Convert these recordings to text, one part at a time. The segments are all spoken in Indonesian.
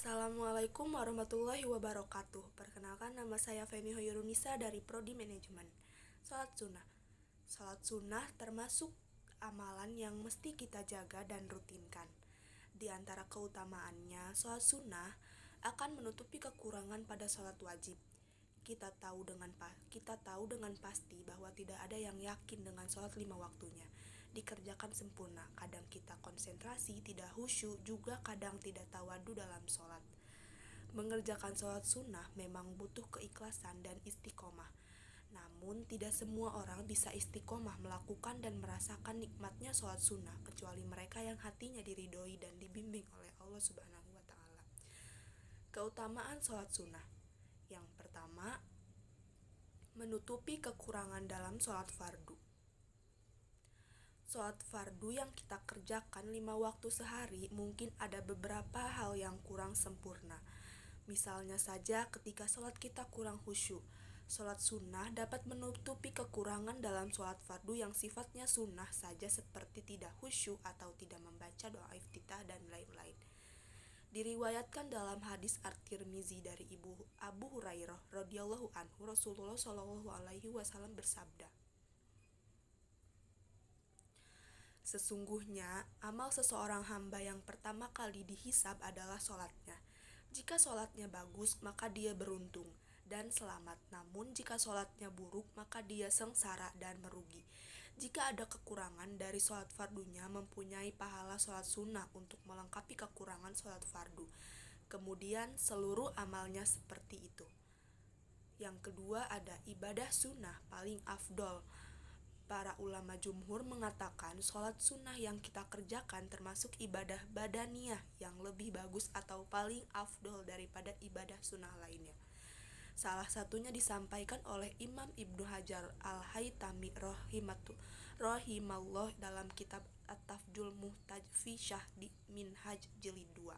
Assalamualaikum warahmatullahi wabarakatuh. Perkenalkan, nama saya Femi Hoyrunisa dari Prodi Manajemen. Salat sunnah. Salat sunnah termasuk amalan yang mesti kita jaga dan rutinkan. Di antara keutamaannya, salat sunnah akan menutupi kekurangan pada salat wajib. Kita tahu dengan pasti bahwa tidak ada yang yakin dengan salat 5 waktunya dikerjakan sempurna. Kadang kita konsentrasi, tidak khusyuk, juga kadang tidak tawadu dalam sholat. Mengerjakan sholat sunnah memang butuh keikhlasan dan istiqomah. Namun tidak semua orang bisa istiqomah melakukan dan merasakan nikmatnya sholat sunnah, kecuali mereka yang hatinya diridhoi dan dibimbing oleh Allah Subhanahu wa Ta'ala. Keutamaan sholat sunnah. Yang pertama, menutupi kekurangan dalam sholat fardu. Sholat fardu yang kita kerjakan 5 waktu sehari mungkin ada beberapa hal yang kurang sempurna. Misalnya saja ketika sholat kita kurang khusyuk. Sholat sunnah dapat menutupi kekurangan dalam sholat fardu yang sifatnya sunnah saja, seperti tidak khusyuk atau tidak membaca doa iftitah dan lain-lain. Diriwayatkan dalam hadis At-Tirmizi dari Abu Hurairah radhiyallahu anhu, Rasulullah shallallahu alaihi wasallam bersabda, "Sesungguhnya amal seseorang hamba yang pertama kali dihisab adalah sholatnya. Jika sholatnya bagus, maka dia beruntung dan selamat. Namun jika sholatnya buruk, maka dia sengsara dan merugi. Jika ada kekurangan dari sholat fardunya, mempunyai pahala sholat sunnah untuk melengkapi kekurangan sholat fardu. Kemudian seluruh amalnya seperti itu." Yang kedua ada ibadah sunnah paling afdol. Para ulama jumhur mengatakan sholat sunnah yang kita kerjakan termasuk ibadah badaniyah yang lebih bagus atau paling afdol daripada ibadah sunnah lainnya. Salah satunya disampaikan oleh Imam Ibnu Hajar Al-Haytami rahimallah dalam kitab At-Tafjul Muhtaj fi Syahdi Minhaj Jilid 2.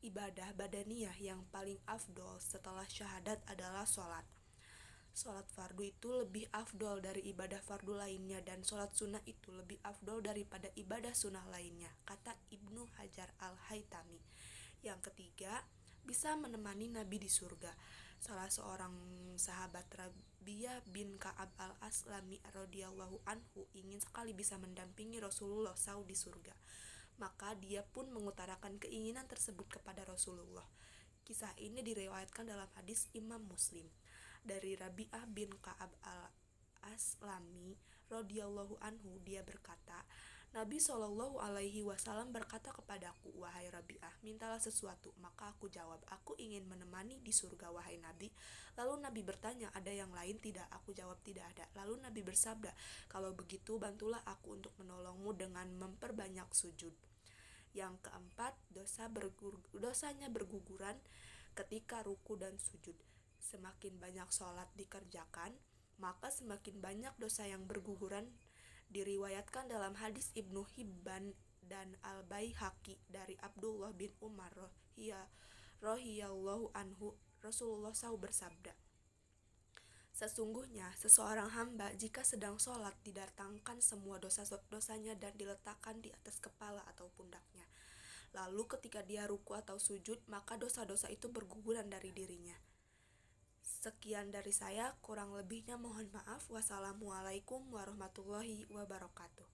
Ibadah badaniyah yang paling afdol setelah syahadat adalah sholat. Sholat fardu itu lebih afdol dari ibadah fardu lainnya, dan sholat sunnah itu lebih afdol daripada ibadah sunnah lainnya, kata Ibnu Hajar Al-Haytami. Yang ketiga, bisa menemani Nabi di surga. Salah seorang sahabat, Rabi'ah bin Ka'ab al-Aslami radhiyallahu anhu, ingin sekali bisa mendampingi Rasulullah SAW di surga. Maka dia pun mengutarakan keinginan tersebut kepada Rasulullah. Kisah ini diriwayatkan dalam hadis Imam Muslim. Dari Rabi'ah bin Ka'ab al-Aslami radhiyallahu anhu, dia berkata, Nabi Shallallahu alaihi wasallam berkata kepadaku, "Wahai Rabi'ah, mintalah sesuatu." Maka aku jawab, "Aku ingin menemani di surga, wahai Nabi." Lalu Nabi bertanya, "Ada yang lain tidak?" Aku jawab, "Tidak ada." Lalu Nabi bersabda, "Kalau begitu bantulah aku untuk menolongmu dengan memperbanyak sujud." Yang keempat, dosanya berguguran ketika ruku dan sujud. Semakin banyak sholat dikerjakan, maka semakin banyak dosa yang berguguran. Diriwayatkan dalam hadis Ibnu Hibban dan Al-Baihaqi dari Abdullah bin Umar radhiyallahu anhu, Rasulullah SAW bersabda, "Sesungguhnya seseorang hamba jika sedang sholat didatangkan semua dosa-dosanya dan diletakkan di atas kepala atau pundaknya. Lalu ketika dia ruku atau sujud, maka dosa-dosa itu berguguran dari dirinya." Sekian dari saya, kurang lebihnya mohon maaf. Wassalamualaikum warahmatullahi wabarakatuh.